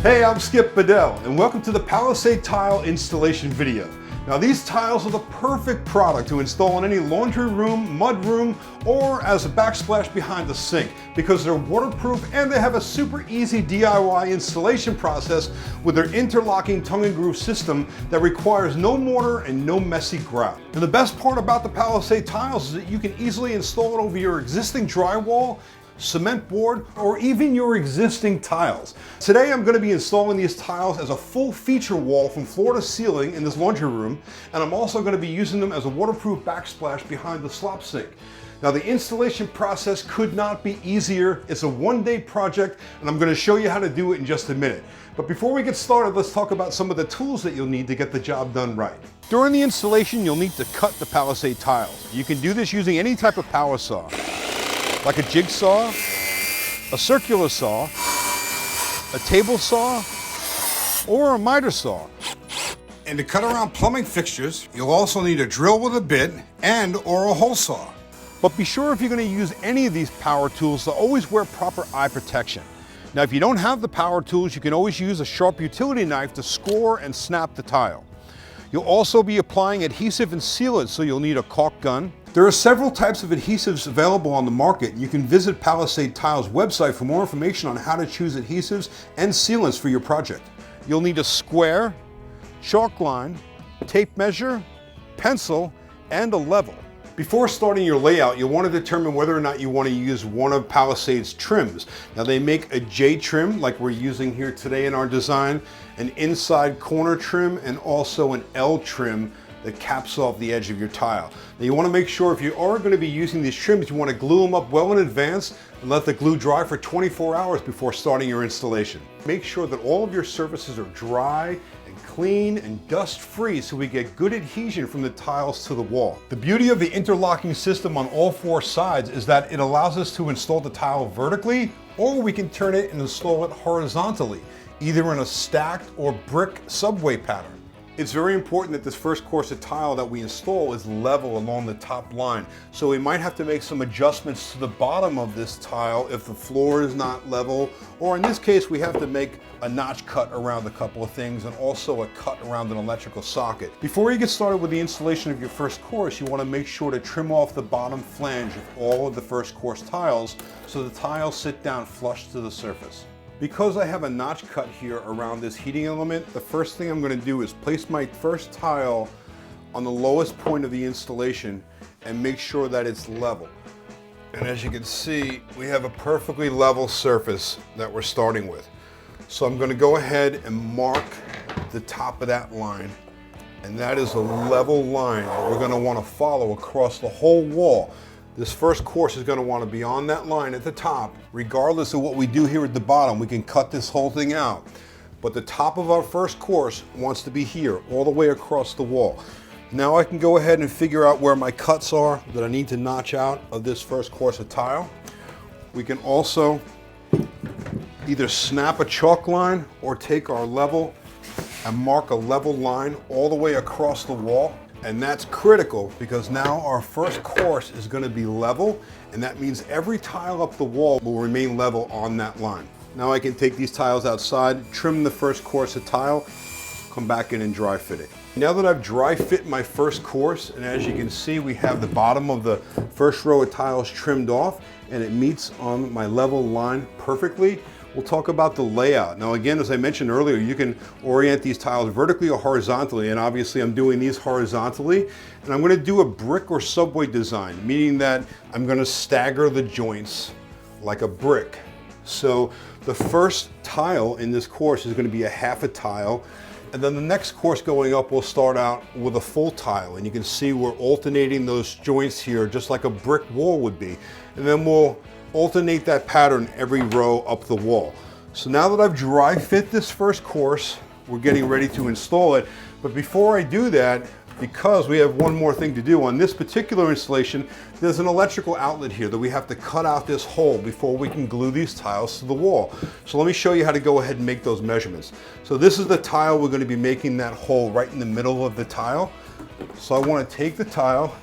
Hey, I'm BEDELL, and welcome to the Palisade tile installation video. Now these tiles are the perfect product to install in any laundry room, mud room, or as a backsplash behind the sink because they're waterproof and they have a super easy DIY installation process with their interlocking tongue and groove system that requires no mortar and no messy grout. And the best part about the Palisade tiles is that you can easily install it over your existing drywall, cement board, or even your existing tiles. Today I'm going to be installing these tiles as a full feature wall from floor to ceiling in this laundry room, and I'm also going to be using them as a waterproof backsplash behind the slop sink. Now the installation process could not be easier. It's a one-day project and I'm going to show you how to do it in just a minute. But before we get started, let's talk about some of the tools that you'll need to get the job done right. During the installation, you'll need to cut the Palisade tiles. You can do this using any type of power saw, like a jigsaw, a circular saw, a table saw, or a miter saw. And to cut around plumbing fixtures, you'll also need a drill with a bit and or a hole saw. But be sure if you're going to use any of these power tools to always wear proper eye protection. Now if you don't have the power tools, you can always use a sharp utility knife to score and snap the tile. You'll also be applying adhesive and sealants, so you'll need a caulk gun. There are several types of adhesives available on the market. You can visit Palisade Tile's website for more information on how to choose adhesives and sealants for your project. You'll need a square, chalk line, tape measure, pencil, and a level. Before starting your layout, you'll want to determine whether or not you want to use one of Palisade's trims. Now they make a J trim like we're using here today in our design, an inside corner trim, and also an L trim that caps off the edge of your tile. Now you want to make sure if you are going to be using these trims, you want to glue them up well in advance and let the glue dry for 24 hours before starting your installation. Make sure that all of your surfaces are dry and clean and dust free so we get good adhesion from the tiles to the wall. The beauty of the interlocking system on all four sides is that it allows us to install the tile vertically, or we can turn it and install it horizontally, either in a stacked or brick subway pattern. It's very important that this first course of tile that we install is level along the top line. So we might have to make some adjustments to the bottom of this tile if the floor is not level, or in this case we have to make a notch cut around a couple of things and also a cut around an electrical socket. Before you get started with the installation of your first course, you want to make sure to trim off the bottom flange of all of the first course tiles so the tiles sit down flush to the surface. Because I have a notch cut here around this heating element, the first thing I'm going to do is place my first tile on the lowest point of the installation and make sure that it's level. And as you can see, we have a perfectly level surface that we're starting with. So I'm going to go ahead and mark the top of that line, and that is a level line that we're going to want to follow across the whole wall. This first course is going to want to be on that line at the top. Regardless of what we do here at the bottom, we can cut this whole thing out. But the top of our first course wants to be here, all the way across the wall. Now I can go ahead and figure out where my cuts are that I need to notch out of this first course of tile. We can also either snap a chalk line or take our level and mark a level line all the way across the wall. And that's critical because now our first course is going to be level, and that means every tile up the wall will remain level on that line. Now I can take these tiles outside, trim the first course of tile, come back in and dry fit it. Now that I've dry fit my first course, and as you can see we have the bottom of the first row of tiles trimmed off and it meets on my level line perfectly, we'll talk about the layout. Now again, as I mentioned earlier, you can orient these tiles vertically or horizontally, and obviously I'm doing these horizontally, and I'm going to do a brick or subway design, meaning that I'm going to stagger the joints like a brick. So the first tile in this course is going to be a half a tile, and then the next course going up will start out with a full tile, and you can see we're alternating those joints here just like a brick wall would be, and then we'll alternate that pattern every row up the wall. So now that I've dry fit this first course, we're getting ready to install it. But before I do that, because we have one more thing to do on this particular installation, there's an electrical outlet here that we have to cut out this hole before we can glue these tiles to the wall. So let me show you how to go ahead and make those measurements. So this is the tile we're going to be making that hole right in the middle of the tile. So I want to take the tile,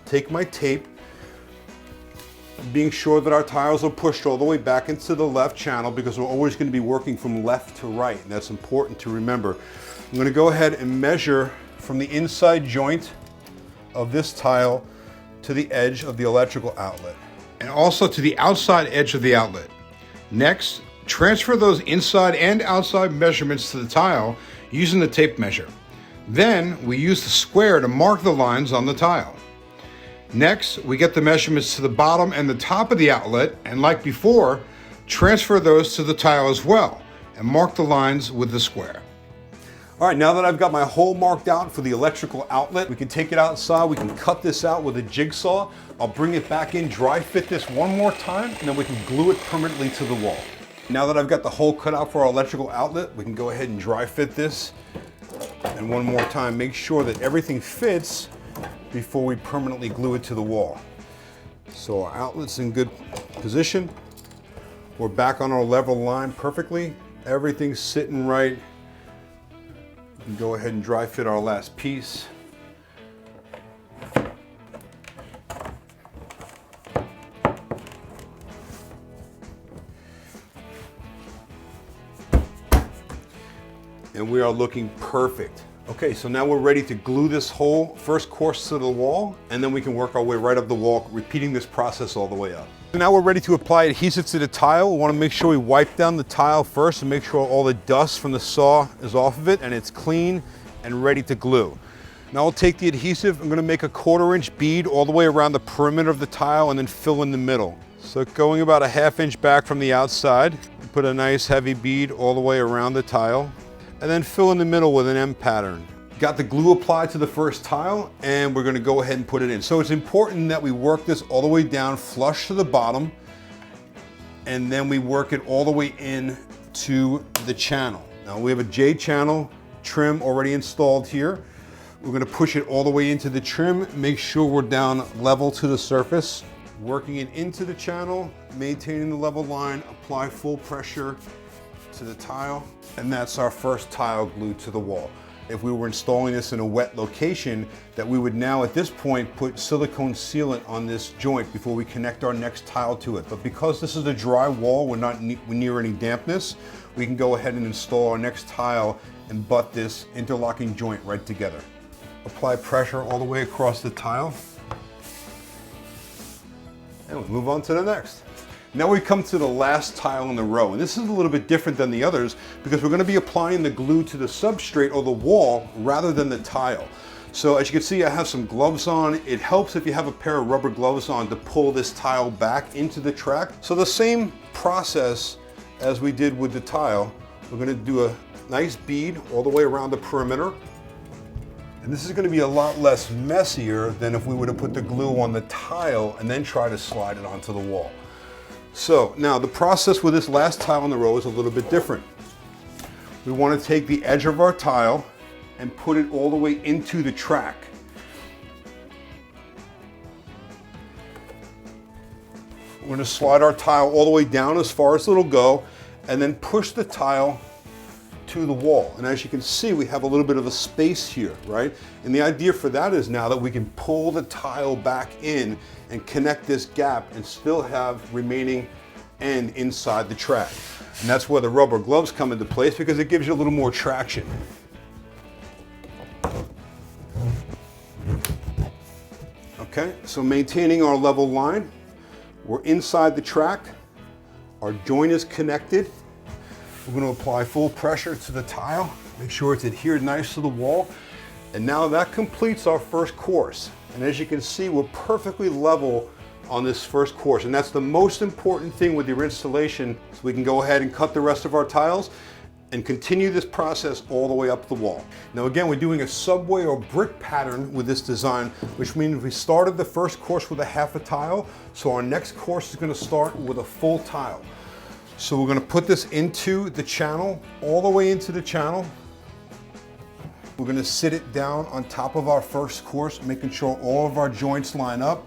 take my tape, being sure that our tiles are pushed all the way back into the left channel, because we're always going to be working from left to right, and that's important to remember. I'm going to go ahead and measure from the inside joint of this tile to the edge of the electrical outlet. And also to the outside edge of the outlet. Next, transfer those inside and outside measurements to the tile using the tape measure. Then we use the square to mark the lines on the tile. Next, we get the measurements to the bottom and the top of the outlet, and like before, transfer those to the tile as well and mark the lines with the square. All right, now that I've got my hole marked out for the electrical outlet, we can take it outside, we can cut this out with a jigsaw. I'll bring it back in, dry fit this one more time, and then we can glue it permanently to the wall. Now that I've got the hole cut out for our electrical outlet, we can go ahead and dry fit this. And one more time, make sure that everything fits before we permanently glue it to the wall. So our outlet's in good position. We're back on our level line perfectly. Everything's sitting right. We can go ahead and dry fit our last piece. And we are looking perfect. Okay, so now we're ready to glue this whole first course to the wall, and then we can work our way right up the wall, repeating this process all the way up. So now we're ready to apply adhesive to the tile. We want to make sure we wipe down the tile first and make sure all the dust from the saw is off of it and it's clean and ready to glue. Now I'll take the adhesive, I'm going to make a 1/4 inch bead all the way around the perimeter of the tile and then fill in the middle. So going about a 1/2 inch back from the outside, put a nice heavy bead all the way around the tile, and then fill in the middle with an M pattern. Got the glue applied to the first tile, and we're going to go ahead and put it in. So it's important that we work this all the way down flush to the bottom, and then we work it all the way in to the channel. Now we have a J channel trim already installed here. We're going to push it all the way into the trim, make sure we're down level to the surface, working it into the channel, maintaining the level line, apply full pressure to the tile, and that's our first tile glued to the wall. If we were installing this in a wet location, that we would now at this point put silicone sealant on this joint before we connect our next tile to it. But because this is a dry wall, we're not near any dampness, we can go ahead and install our next tile and butt this interlocking joint right together. Apply pressure all the way across the tile, and we'll move on to the next. Now we come to the last tile in the row, and this is a little bit different than the others because we're going to be applying the glue to the substrate or the wall rather than the tile. So as you can see, I have some gloves on. It helps if you have a pair of rubber gloves on to pull this tile back into the track. So the same process as we did with the tile, we're going to do a nice bead all the way around the perimeter. And this is going to be a lot less messier than if we would have put the glue on the tile and then try to slide it onto the wall. So now the process with this last tile in the row is a little bit different. We want to take the edge of our tile and put it all the way into the track. We're going to slide our tile all the way down as far as it'll go and then push the tile to the wall. And as you can see, we have a little bit of a space here, right? And the idea for that is now that we can pull the tile back in and connect this gap and still have remaining end inside the track. And that's where the rubber gloves come into place because it gives you a little more traction. Okay, so maintaining our level line, we're inside the track, our joint is connected. We're going to apply full pressure to the tile, make sure it's adhered nice to the wall. And now that completes our first course. And as you can see, we're perfectly level on this first course. And that's the most important thing with your installation. So we can go ahead and cut the rest of our tiles and continue this process all the way up the wall. Now again, we're doing a subway or brick pattern with this design, which means we started the first course with a 1/2 tile. So our next course is going to start with a full tile. So we're going to put this into the channel, all the way into the channel. We're going to sit it down on top of our first course, making sure all of our joints line up.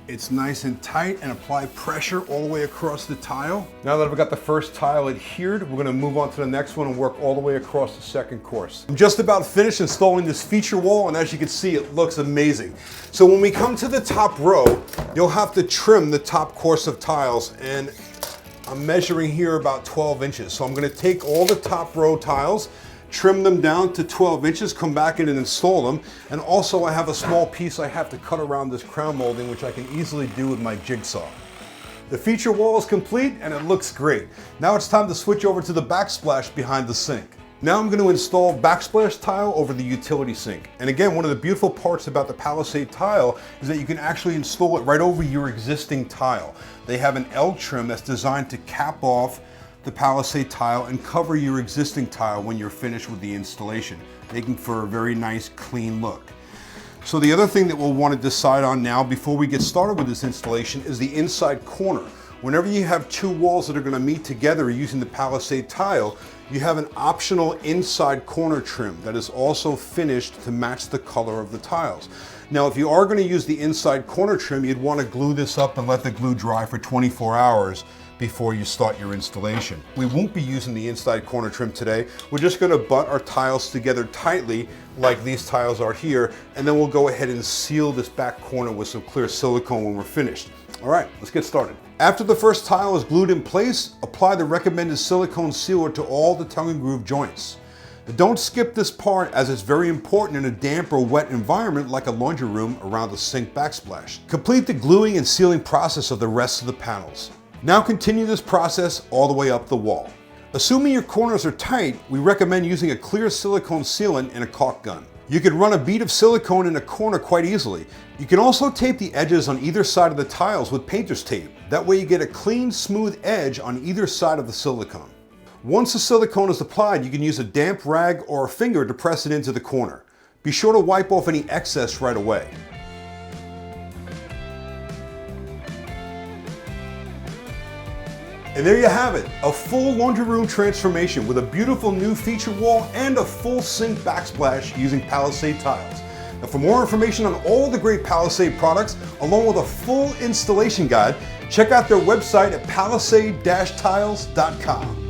it's nice and tight, and apply pressure all the way across the tile. Now that I've got the first tile adhered, we're gonna move on to the next one and work all the way across the second course. I'm just about finished installing this feature wall, and as you can see, it looks amazing. So when we come to the top row, you'll have to trim the top course of tiles, and I'm measuring here about 12 inches. So I'm gonna take all the top row tiles, trim them down to 12 inches, come back in and install them. And also I have a small piece I have to cut around this crown molding, which I can easily do with my jigsaw. The feature wall is complete and it looks great. Now it's time to switch over to the backsplash behind the sink. Now I'm going to install backsplash tile over the utility sink. And again, one of the beautiful parts about the Palisade tile is that you can actually install it right over your existing tile. They have an L trim that's designed to cap off the Palisade tile and cover your existing tile when you're finished with the installation, making for a very nice clean look. So the other thing that we'll want to decide on now before we get started with this installation is the inside corner. Whenever you have two walls that are going to meet together using the Palisade tile, you have an optional inside corner trim that is also finished to match the color of the tiles. Now, if you are going to use the inside corner trim, you'd want to glue this up and let the glue dry for 24 hours before you start your installation. We won't be using the inside corner trim today. We're just going to butt our tiles together tightly like these tiles are here, and then we'll go ahead and seal this back corner with some clear silicone when we're finished. All right, let's get started. After the first tile is glued in place, apply the recommended silicone sealer to all the tongue and groove joints. But don't skip this part, as it's very important in a damp or wet environment like a laundry room around the sink backsplash. Complete the gluing and sealing process of the rest of the panels. Now continue this process all the way up the wall. Assuming your corners are tight, we recommend using a clear silicone sealant and a caulk gun. You can run a bead of silicone in a corner quite easily. You can also tape the edges on either side of the tiles with painter's tape. That way you get a clean, smooth edge on either side of the silicone. Once the silicone is applied, you can use a damp rag or a finger to press it into the corner. Be sure to wipe off any excess right away. And there you have it, a full laundry room transformation with a beautiful new feature wall and a full sink backsplash using Palisade tiles. Now, for more information on all the great Palisade products, along with a full installation guide, check out their website at palisade-tiles.com.